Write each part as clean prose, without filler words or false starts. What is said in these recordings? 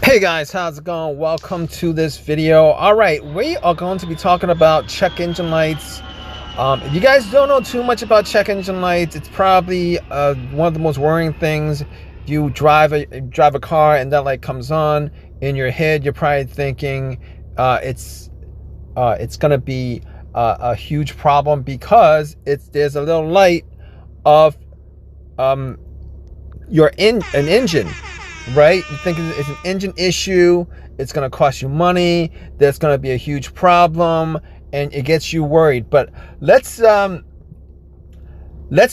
Hey guys, how's it going? Welcome to this video. All right, we are going to be talking about check engine lights. If you guys don't know too much about check engine lights, it's probably one of the most worrying things. You drive a car and that light comes on. In your head, you're probably thinking it's gonna be a huge problem because there's a little light of an engine, right? You think it's an engine issue, it's going to cost you money, there's going to be a huge problem, and it gets you worried. But let's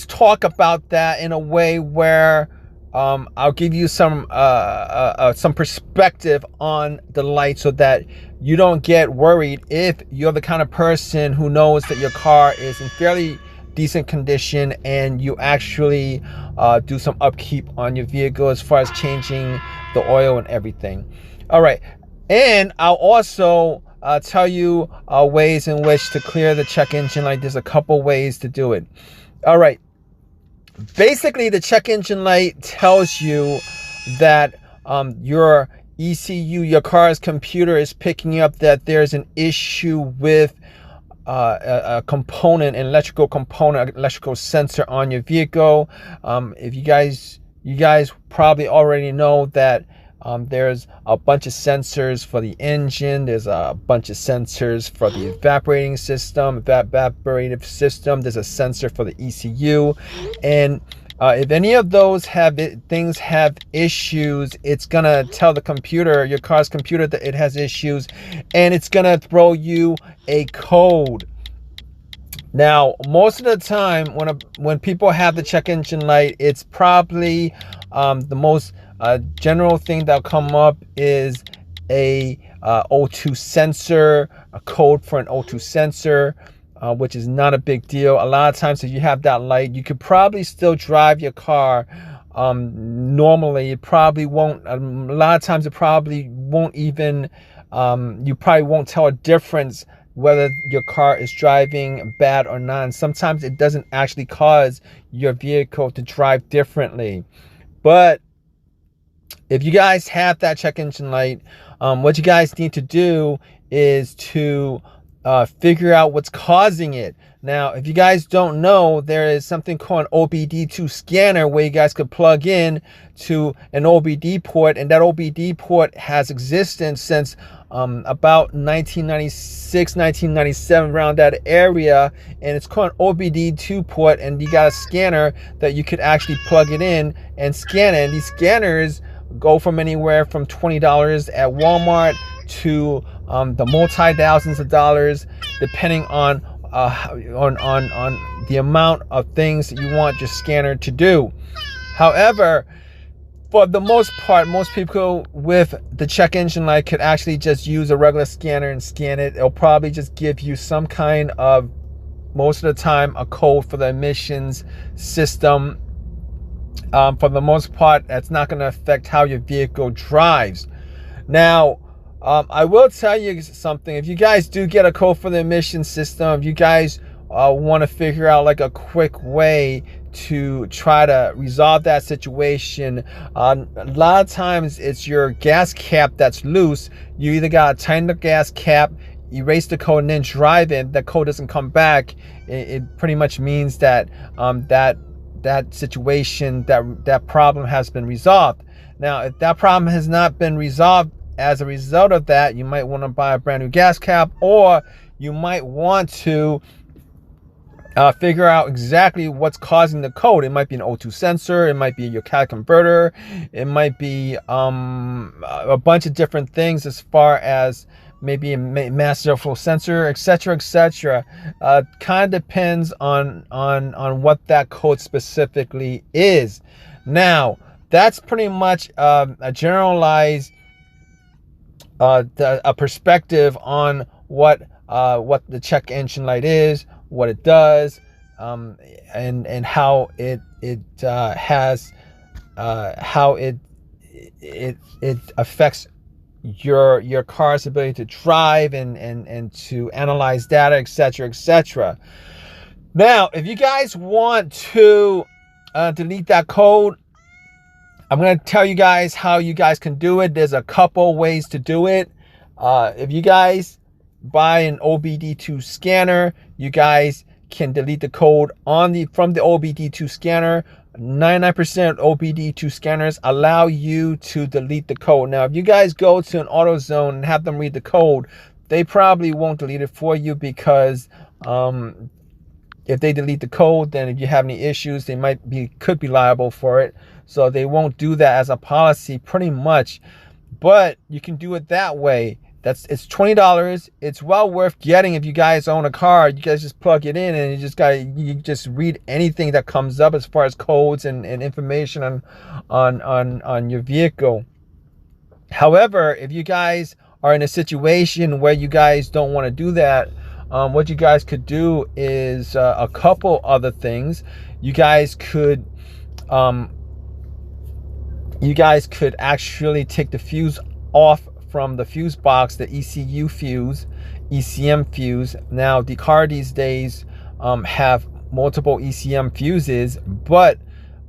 talk about that in a way where I'll give you some perspective on the light so that you don't get worried if you're the kind of person who knows that your car is in fairly decent condition and you actually do some upkeep on your vehicle as far as changing the oil and everything. All right, and I'll also tell you ways in which to clear the check engine light. There's a couple ways to do it. All right, basically the check engine light tells you that your ECU, your car's computer, is picking up that there's an issue with a component, an electrical component, electrical sensor on your vehicle. If you guys probably already know that there's a bunch of sensors for the engine, there's a bunch of sensors for the evaporative system, there's a sensor for the ECU, and if any of those have issues, it's gonna tell the computer, your car's computer, that it has issues, and it's gonna throw you a code. Now, most of the time when people have the check engine light, it's probably the most general thing that'll come up is a O2 sensor, a code for an O2 sensor. Which is not a big deal. A lot of times if you have that light, you could probably still drive your car normally. It probably won't, a lot of times it probably won't even, you probably won't tell a difference whether your car is driving bad or not. And sometimes it doesn't actually cause your vehicle to drive differently. But if you guys have that check engine light, what you guys need to do is to figure out what's causing it. Now, if you guys don't know, there is something called an OBD2 scanner where you guys could plug in to an OBD port, and that OBD port has existence since about 1996, 1997, around that area, and it's called an OBD2 port, and you got a scanner that you could actually plug it in and scan it. And these scanners go from anywhere from $20 at Walmart to the multi-thousands of dollars, depending on the amount of things that you want your scanner to do. However, for the most part, most people with the check engine light could actually just use a regular scanner and scan it. It'll probably just give you some kind of, most of the time, a code for the emissions system. For the most part, that's not going to affect how your vehicle drives. Now, I will tell you something. If you guys do get a code for the emission system, if you guys want to figure out like a quick way to try to resolve that situation, a lot of times it's your gas cap that's loose. You either got to tighten the gas cap, erase the code, and then drive it. The code doesn't come back. It pretty much means that that situation, that problem has been resolved. Now, if that problem has not been resolved, as a result of that, you might want to buy a brand new gas cap, or you might want to figure out exactly what's causing the code. It might be an O2 sensor, it might be your catalytic converter, it might be a bunch of different things, as far as maybe a master flow sensor, etc., etc. Kind of depends on what that code specifically is. Now, that's pretty much a generalized a perspective on what the check engine light is, what it does, and how it affects your car's ability to drive and to analyze data, etc., etc. Now, if you guys want to delete that code, I'm going to tell you guys how you guys can do it. There's a couple ways to do it. If you guys buy an OBD2 scanner, you guys can delete the code from the OBD2 scanner. 99% OBD2 scanners allow you to delete the code. Now, if you guys go to an AutoZone and have them read the code, they probably won't delete it for you, because if they delete the code, then if you have any issues, they could be liable for it. So they won't do that as a policy, pretty much. But you can do it that way. It's $20. It's well worth getting. If you guys own a car, you guys just plug it in and you just read anything that comes up as far as codes and information on your vehicle. However, if you guys are in a situation where you guys don't want to do that, what you guys could do is a couple other things. You guys could actually take the fuse off from the fuse box, the ECU fuse, ECM fuse. Now, the car these days have multiple ECM fuses, but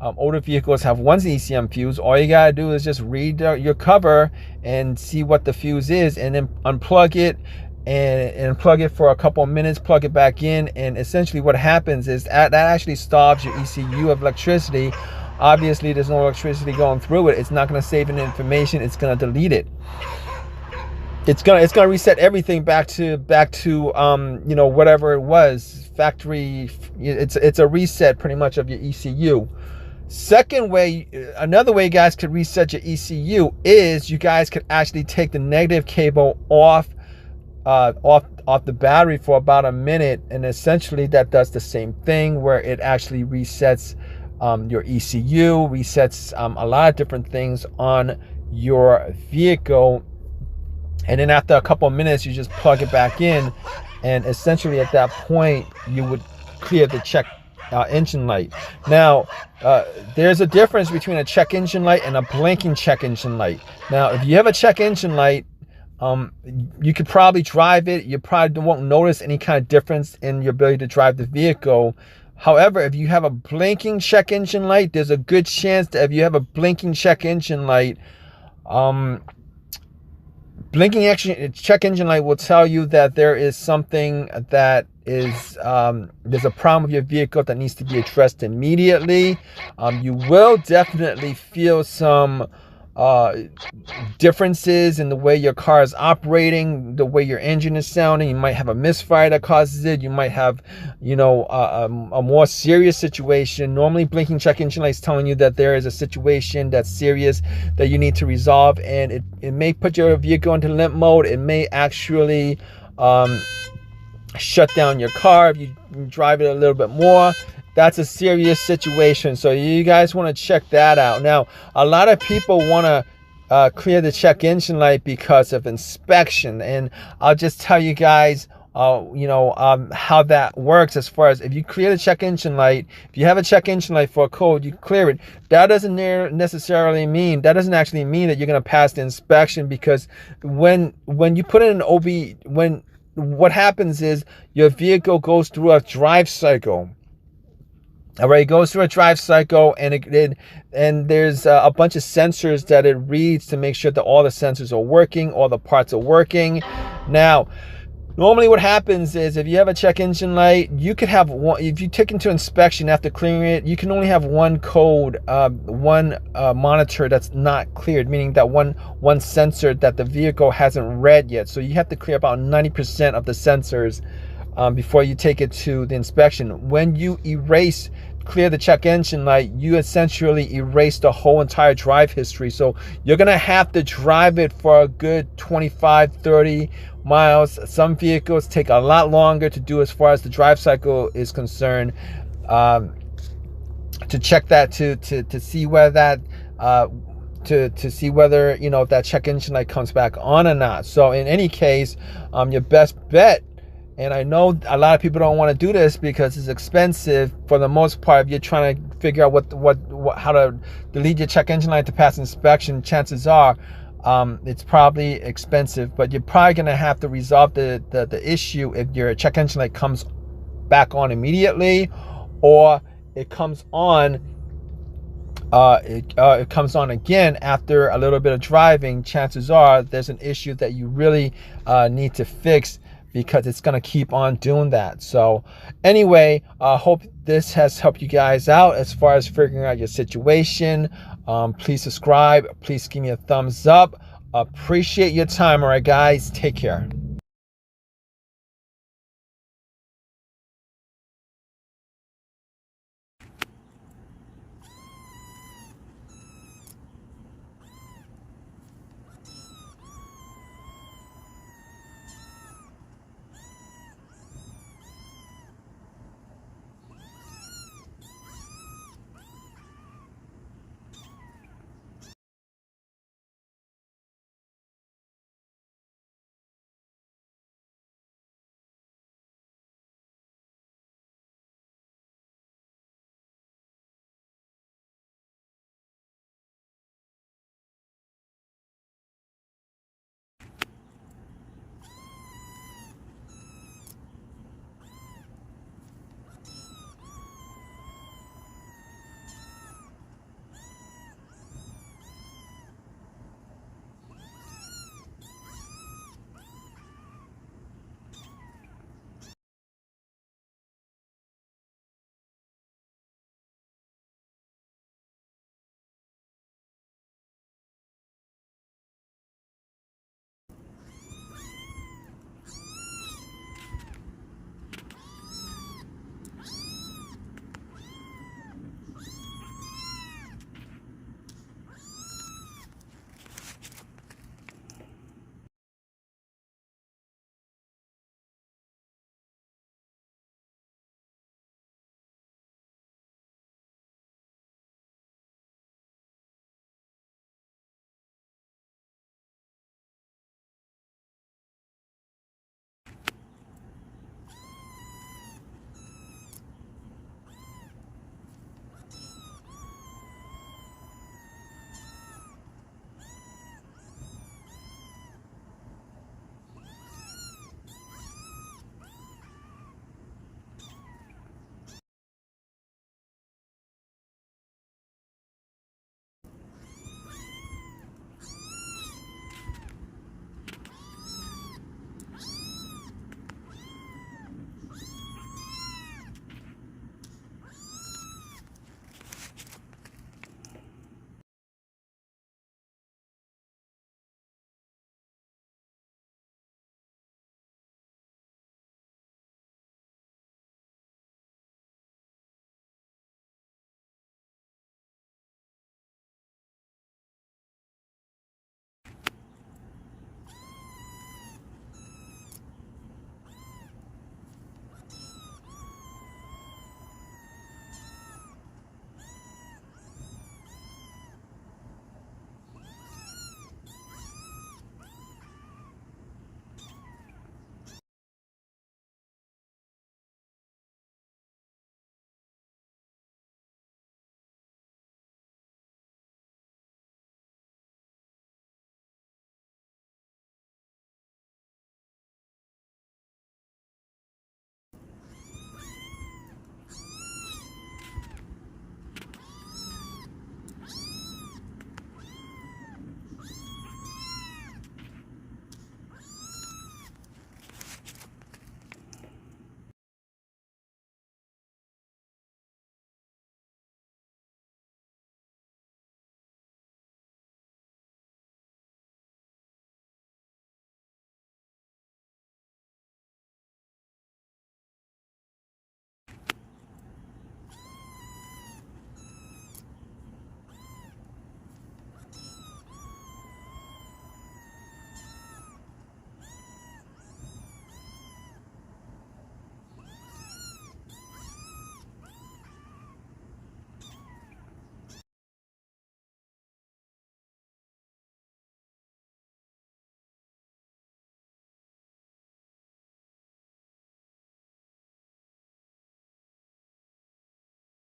older vehicles have one ECM fuse. All you gotta do is just read your cover and see what the fuse is, and then unplug it and plug it for a couple of minutes, plug it back in, and essentially what happens is that actually stops your ECU of electricity. Obviously, there's no electricity going through it. It's not going to save any information. It's going to delete it. It's gonna reset everything back to whatever it was, factory. It's a reset pretty much of your ECU. Another way you guys could reset your ECU is you guys could actually take the negative cable off the battery for about a minute, and essentially that does the same thing, where it actually resets your ECU, resets a lot of different things on your vehicle. And then after a couple of minutes, you just plug it back in, and essentially at that point you would clear the check engine light. Now, there's a difference between a check engine light and a blinking check engine light. Now, if you have a check engine light, you could probably drive it. You probably won't notice any kind of difference in your ability to drive the vehicle. However, if you have a blinking check engine light, there's a good chance that if you have a blinking check engine light, check engine light will tell you that there is something that is there's a problem with your vehicle that needs to be addressed immediately. You will definitely feel some differences in the way your car is operating, the way your engine is sounding. You might have a misfire that causes it. You might have, a more serious situation. Normally, blinking check engine lights telling you that there is a situation that's serious that you need to resolve, and it may put your vehicle into limp mode. It may actually shut down your car if you drive it a little bit more. That's a serious situation, so you guys want to check that out. Now, a lot of people want to clear the check engine light because of inspection, and I'll just tell you guys how that works. As far as if you clear the check engine light, if you have a check engine light for a code, you clear it. That doesn't actually mean that you're going to pass the inspection, because when you put in an what happens is your vehicle goes through a drive cycle. All right, it goes through a drive cycle, and there's a bunch of sensors that it reads to make sure that all the sensors are working, all the parts are working. Now, normally what happens is if you have a check engine light, you could have one. If you take into inspection after clearing it, you can only have one code, one monitor that's not cleared, meaning that one sensor that the vehicle hasn't read yet. So you have to clear about 90% of the sensors before you take it to the inspection. When you clear the check engine light, you essentially erase the whole entire drive history. So you're gonna have to drive it for a good 25-30 miles. Some vehicles take a lot longer to do as far as the drive cycle is concerned, to check that to see whether that to see whether that check engine light comes back on or not. So in any case, your best bet, and I know a lot of people don't want to do this because it's expensive. For the most part, if you're trying to figure out how to delete your check engine light to pass inspection, chances are it's probably expensive. But you're probably going to have to resolve the issue if your check engine light comes back on immediately, or it comes on it comes on again after a little bit of driving, chances are there's an issue that you really need to fix, because it's going to keep on doing that. So anyway, I hope this has helped you guys out as far as figuring out your situation. Please subscribe. Please give me a thumbs up. Appreciate your time. All right, guys. Take care.